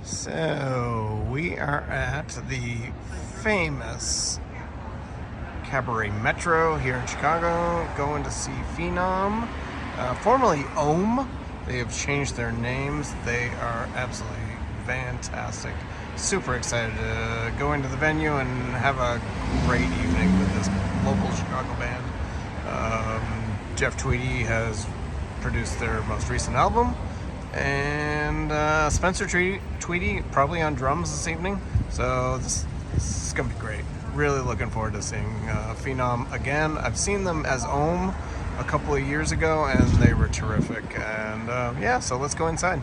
So we are at the famous Cabaret Metro here in Chicago, going to see Finom, formerly Ohmm. They have changed their names. They are absolutely fantastic. Super excited to go into the venue and have a great evening with this local Chicago band. Jeff Tweedy has produced their most recent album, and Spencer Tweedy probably on drums this evening. So this is gonna be great. Really looking forward to seeing Finom again. I've seen them as Ohmm a couple of years ago, and they were terrific. And yeah, so let's go inside.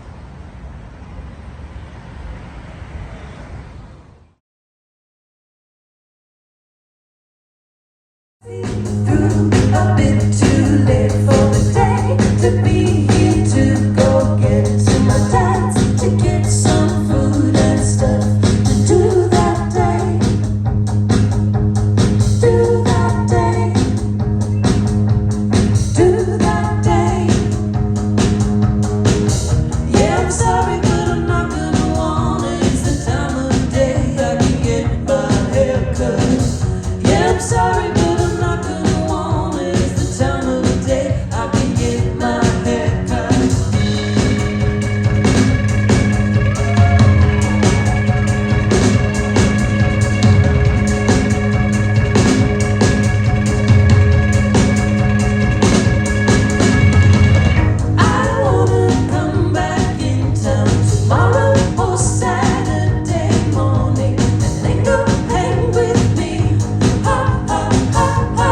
A bit too late for the day to be here to go get to my dad's to get some food and stuff to do that day. Do that day. Do that day. Yeah, I'm sorry, but I'm not gonna want it. It's the time of day I can get my hair cut. Yeah, I'm sorry, but I'm not gonna want it. It's the time of day I can get my hair cut. I wanna come back in town tomorrow or Saturday morning and linger, hang with me. Ha ha ha ha.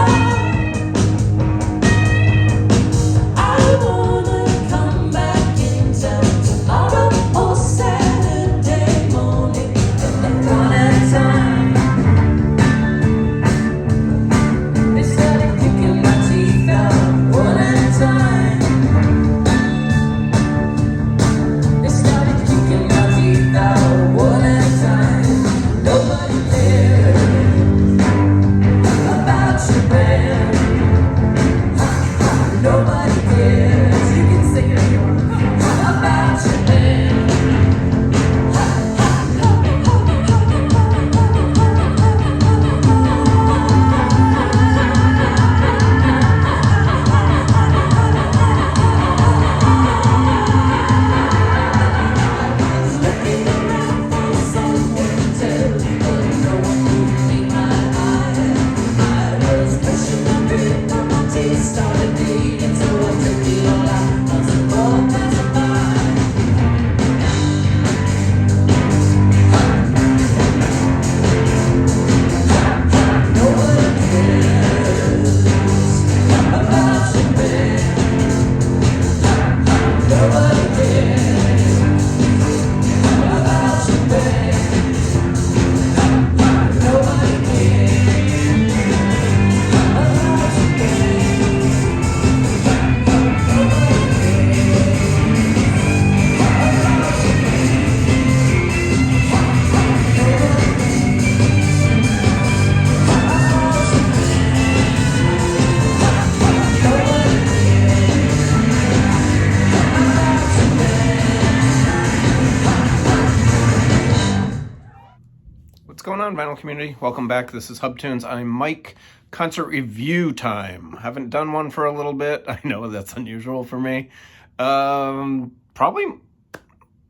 I wanna come back in town tomorrow or Saturday morning and linger one at a time. They started kicking my teeth out one at a time. They started kicking my teeth out one at a time. Nobody cared about your band. Nobody cares. You can sing it if you want. About your band. Looking around for someone to tell, but no one could meet my eye. I was brushing my beard, but my teeth started bleeding, so I took it all out on some poor passerby. Nobody cares about your band. Nobody cares about your band. Nobody cares about your band. What's going on, vinyl community? Welcome back. This is Hubtunes. I'm Mike. Concert review time. Haven't done one for a little bit. I know that's unusual for me. Probably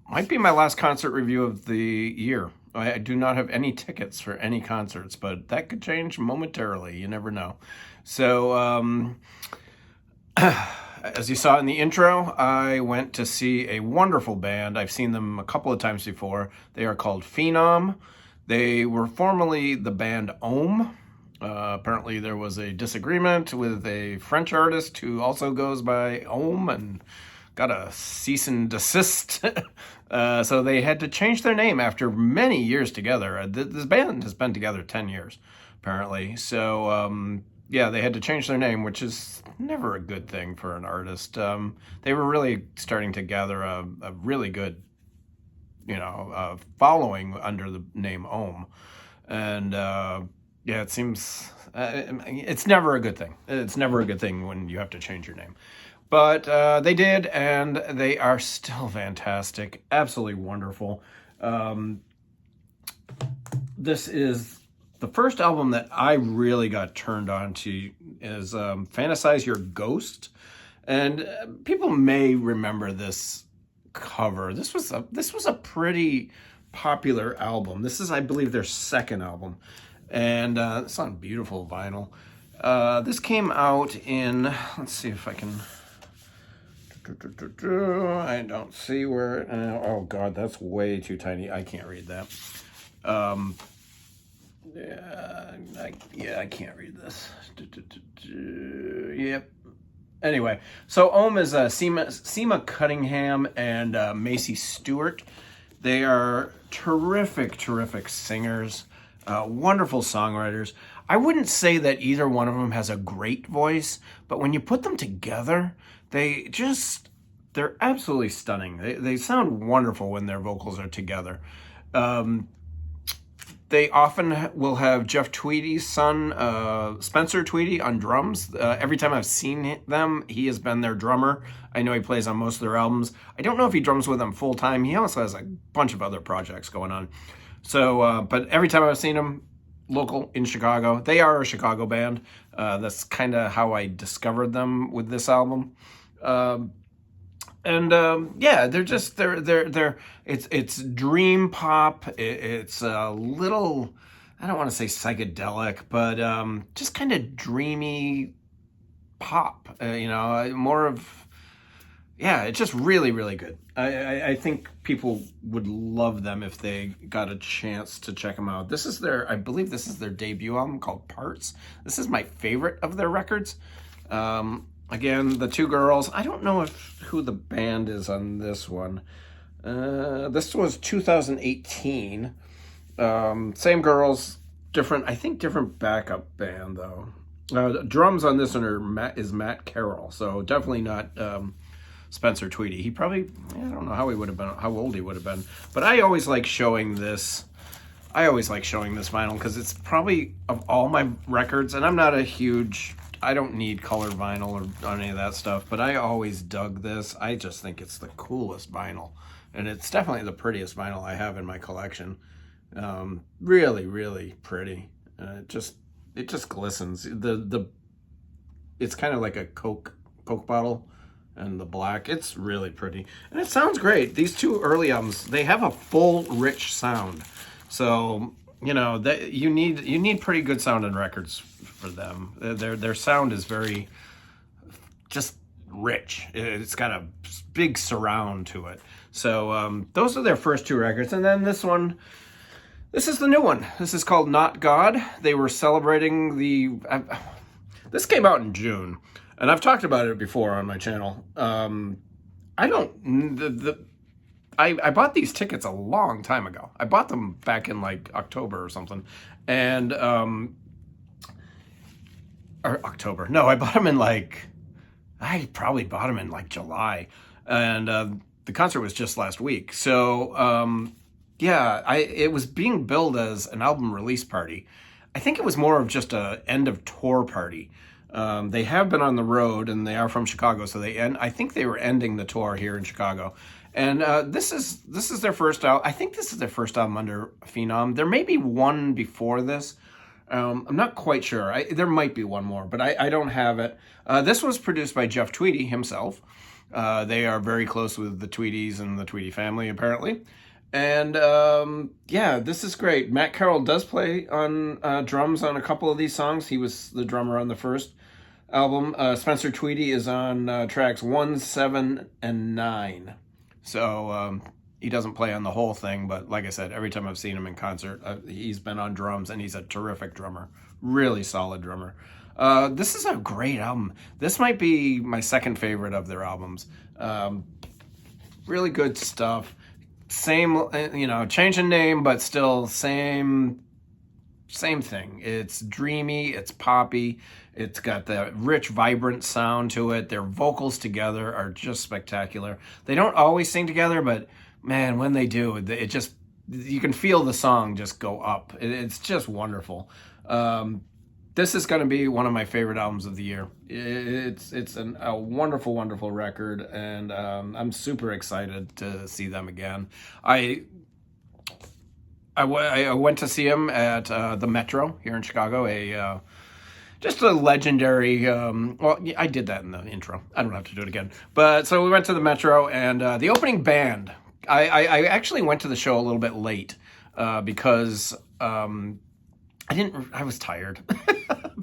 might be my last concert review of the year. I do not have any tickets for any concerts, but that could change momentarily. You never know. So, as you saw in the intro, I went to see a wonderful band. I've seen them a couple of times before. They are called Finom. They were formerly the band Ohmm. Apparently there was a disagreement with a French artist who also goes by Ohmm and got a cease and desist. So they had to change their name after many years together. This band has been together 10 years, apparently. So, yeah, they had to change their name, which is never a good thing for an artist. They were really starting to gather a really good following under the name Ohmm. And yeah, it seems it's never a good thing. It's never a good thing when you have to change your name. But they did, and they are still fantastic, absolutely wonderful. This is the first album that I really got turned on to is Fantasize Your Ghost. And people may remember this cover. This was a pretty popular album. This is, I believe, their second album. And it's on beautiful vinyl. This came out in, let's see if I can, I don't see where, oh God, that's way too tiny. I can't read that. I can't read this. Yep. Anyway, so Ohmm is Seema Cunningham and Macy Stewart. They are terrific singers, wonderful songwriters. I wouldn't say that either one of them has a great voice, but when you put them together, they're absolutely stunning. They sound wonderful when their vocals are together. They often will have Jeff Tweedy's son, Spencer Tweedy, on drums. Every time I've seen them, he has been their drummer. I know he plays on most of their albums. I don't know if he drums with them full time. He also has a bunch of other projects going on. So, but every time I've seen him, local in Chicago, they are a Chicago band. That's kind of how I discovered them with this album. Yeah, it's dream pop. It's a little, I don't want to say psychedelic, but just kind of dreamy pop. More of, yeah, it's just really good. I think people would love them if they got a chance to check them out. I believe this is their debut album called Parts. This is my favorite of their records. Again, the two girls, I don't know who the band is on this one. This was 2018. Same girls, different backup band though. Drums on this one is Matt Carroll, so definitely not Spencer Tweedy. He probably, I don't know how old he would have been. But I always like showing this vinyl because it's probably, of all my records, and I'm not a huge, I don't need colored vinyl or any of that stuff, but I always dug this. I just think it's the coolest vinyl, and it's definitely the prettiest vinyl I have in my collection. Really pretty. It just glistens. It's kind of like a Coke bottle, and the black. It's really pretty, and it sounds great. These two early albums, they have a full, rich sound. So you need pretty good sounding records for them. Their sound is very just rich. It's got a big surround to it. So those are their first two records, and then this is the new one. This is called Not God. They were celebrating this came out in June, and I've talked about it before on my channel. I bought these tickets a long time ago. I bought them back in like October or something. And, or October. No, I bought them in I probably bought them in July. And the concert was just last week. So, yeah, it was being billed as an album release party. I think it was more of just a end of tour party. They have been on the road, and they are from Chicago, so I think they were ending the tour here in Chicago. And this is their first album. I think this is their first album under Finom. There may be one before this. I'm not quite sure. There might be one more, but I don't have it. This was produced by Jeff Tweedy himself. They are very close with the Tweedys and the Tweedy family, apparently. And yeah, this is great. Matt Carroll does play on drums on a couple of these songs. He was the drummer on the first album. Spencer Tweedy is on tracks 1, 7, and 9. So he doesn't play on the whole thing, but like I said, every time I've seen him in concert, he's been on drums, and he's a terrific drummer. Really solid drummer. This is a great album. This might be my second favorite of their albums. Really good stuff. Same, change in name, but still same thing. It's dreamy, it's poppy, it's got the rich, vibrant sound to it. Their vocals together are just spectacular. They don't always sing together, but man, when they do, you can feel the song just go up. It's just wonderful. This is going to be one of my favorite albums of the year. It's a wonderful, wonderful record, and I'm super excited to see them again. I went to see him at the Metro here in Chicago, just a legendary. Well, yeah, I did that in the intro. I don't have to do it again. But so we went to the Metro, and the opening band. I actually went to the show a little bit late because I didn't. I was tired.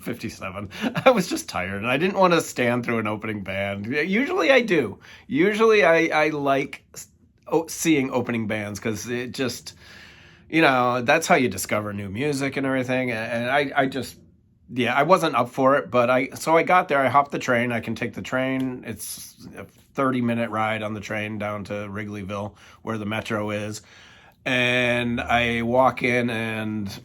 57. I was just tired, and I didn't want to stand through an opening band. Usually, I do. Usually, I like seeing opening bands because it just, that's how you discover new music and everything. And I just, yeah, I wasn't up for it, but so I got there. I hopped the train. I can take the train. It's a 30-minute ride on the train down to Wrigleyville, where the Metro is. And I walk in, and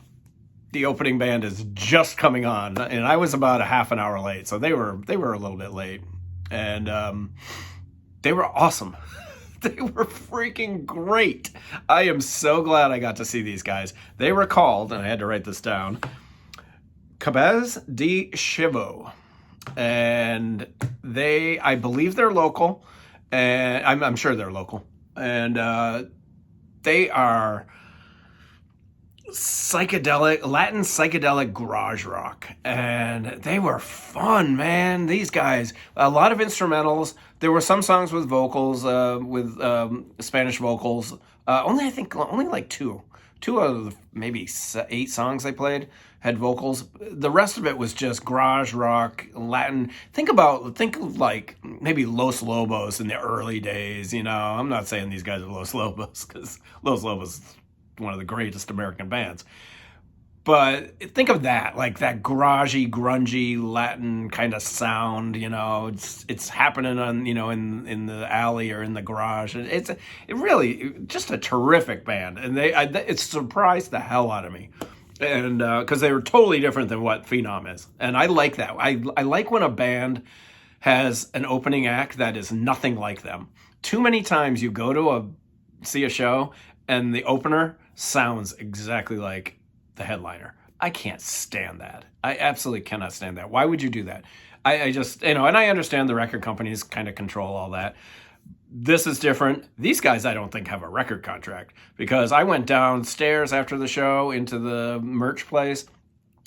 the opening band is just coming on, and I was about a half an hour late, so they were a little bit late, and they were awesome. They were freaking great. I am so glad I got to see these guys. They were called, and I had to write this down, Cabez de Chivo, and I believe they're local, and I'm sure they're local, and they are Latin psychedelic garage rock, and they were fun, man. These guys, a lot of instrumentals. There were some songs with vocals, with Spanish vocals. Only like two out of the maybe 8 songs they played had vocals. The rest of it was just garage rock, Latin. Think of like maybe Los Lobos in the early days. I'm not saying these guys are Los Lobos, because Los Lobos is one of the greatest American bands. But think of that, like that garagey, grungy Latin kind of sound. It's happening on in the alley or in the garage. It really just a terrific band, and it surprised the hell out of me, and because they were totally different than what Finom is, and I like that. I like when a band has an opening act that is nothing like them. Too many times you go to see a show, and the opener sounds exactly like the headliner. I can't stand that. I absolutely cannot stand that. Why would you do that? I just, and I understand the record companies kind of control all that. This is different. These guys, I don't think, have a record contract, because I went downstairs after the show into the merch place.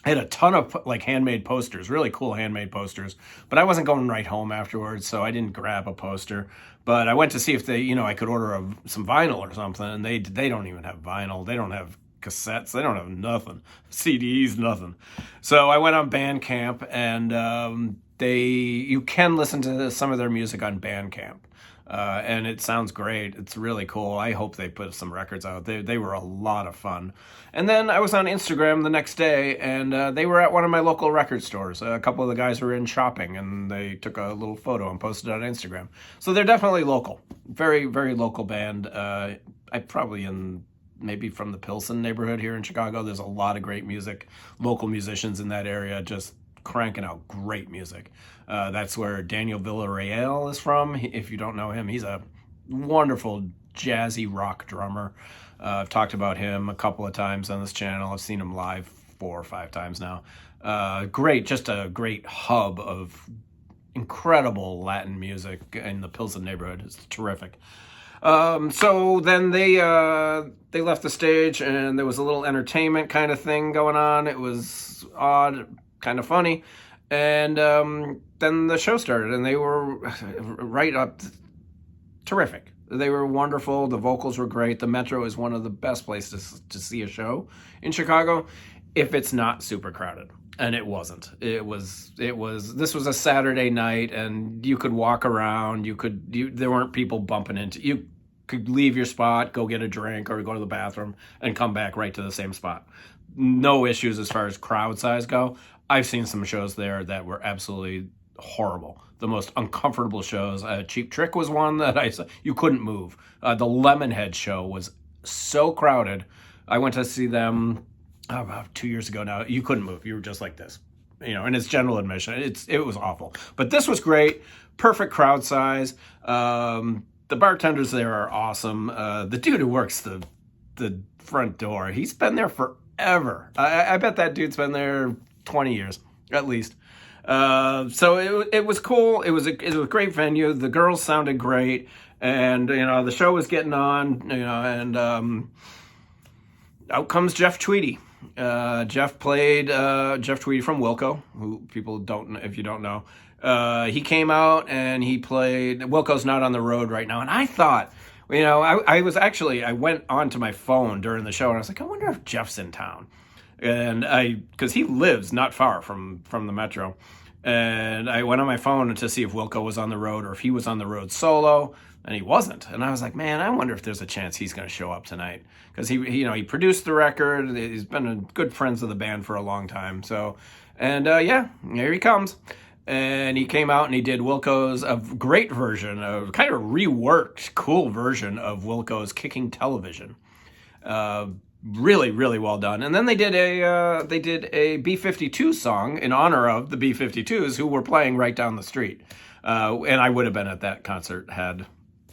I had a ton of like handmade posters, really cool handmade posters, but I wasn't going right home afterwards, so I didn't grab a poster. But I went to see if they, I could order some vinyl or something, and they don't even have vinyl. They don't have cassettes. They don't have nothing. CDs, nothing. So I went on Bandcamp, and you can listen to some of their music on Bandcamp. And it sounds great. It's really cool. I hope they put some records out. They were a lot of fun. And then I was on Instagram the next day, and they were at one of my local record stores. A couple of the guys were in shopping, and they took a little photo and posted it on Instagram. So they're definitely local. Very, very local band. I probably maybe from the Pilsen neighborhood here in Chicago. There's a lot of great music, local musicians in that area, just cranking out great music. That's where Daniel Villarreal is from. If you don't know him, he's a wonderful jazzy rock drummer. I've talked about him a couple of times on this channel. I've seen him live 4 or 5 times now. Just a great hub of incredible Latin music in the Pilsen neighborhood. It's terrific. So then they left the stage, and there was a little entertainment kind of thing going on. It was odd, kind of funny. And then the show started, and they were right up. Terrific. They were wonderful. The vocals were great. The Metro is one of the best places to see a show in Chicago if it's not super crowded. And it wasn't. This was a Saturday night, and you could walk around. There weren't people bumping into you. Could leave your spot, go get a drink, or go to the bathroom, and come back right to the same spot. No issues as far as crowd size go. I've seen some shows there that were absolutely horrible. The most uncomfortable shows. Cheap Trick was one that I saw. You couldn't move. The Lemonhead show was so crowded. I went to see them about 2 years ago now. You couldn't move. You were just like this. And it's general admission. It was awful. But this was great. Perfect crowd size. The bartenders there are awesome. The dude who works the front door, he's been there forever. I bet that dude's been there 20 years at least. So it was cool. It was a great venue. The girls sounded great, and the show was getting on. And out comes Jeff Tweedy. Jeff played Jeff Tweedy from Wilco, who people don't know if you don't know. He came out and he played. Wilco's not on the road right now, and I thought, you know, I went onto my phone during the show and I was like, I wonder if Jeff's in town, and because he lives not far from the Metro. And I went on my phone to see if Wilco was on the road or if he was on the road solo, and he wasn't. And I was like, man, I wonder if there's a chance he's going to show up tonight, because he produced the record. He's been good friends of the band for a long time. So, and yeah, here he comes. And he came out and he did Wilco's a great version of kind of reworked, cool version of Wilco's Kicking Television. Really, really well done. And then they did a B-52 song in honor of the B-52s who were playing right down the street. And I would have been at that concert had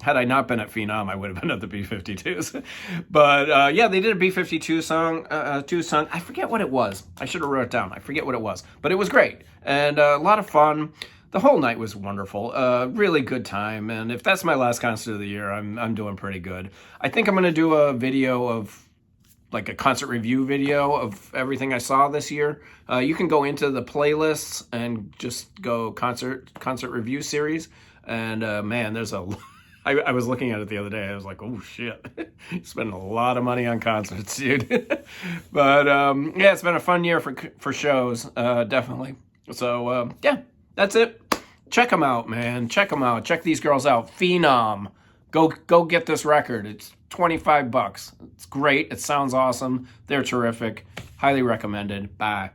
I not been at Finom. I would have been at the B-52s. But yeah, they did a B-52 song. I forget what it was. I should have wrote it down. I forget what it was. But it was great and a lot of fun. The whole night was wonderful. Really good time. And if that's my last concert of the year, I'm doing pretty good. I think I'm going to do a video of, like, a concert review video of everything I saw this year. You can go into the playlists and just go concert review series. And man, there's I was looking at it the other day. I was like, oh shit, spending a lot of money on concerts, dude. But yeah, it's been a fun year for shows, definitely. So yeah, that's it. Check them out, man. Check them out. Check these girls out. Finom. Go get this record. It's $25. It's great. It sounds awesome. They're terrific. Highly recommended. Bye.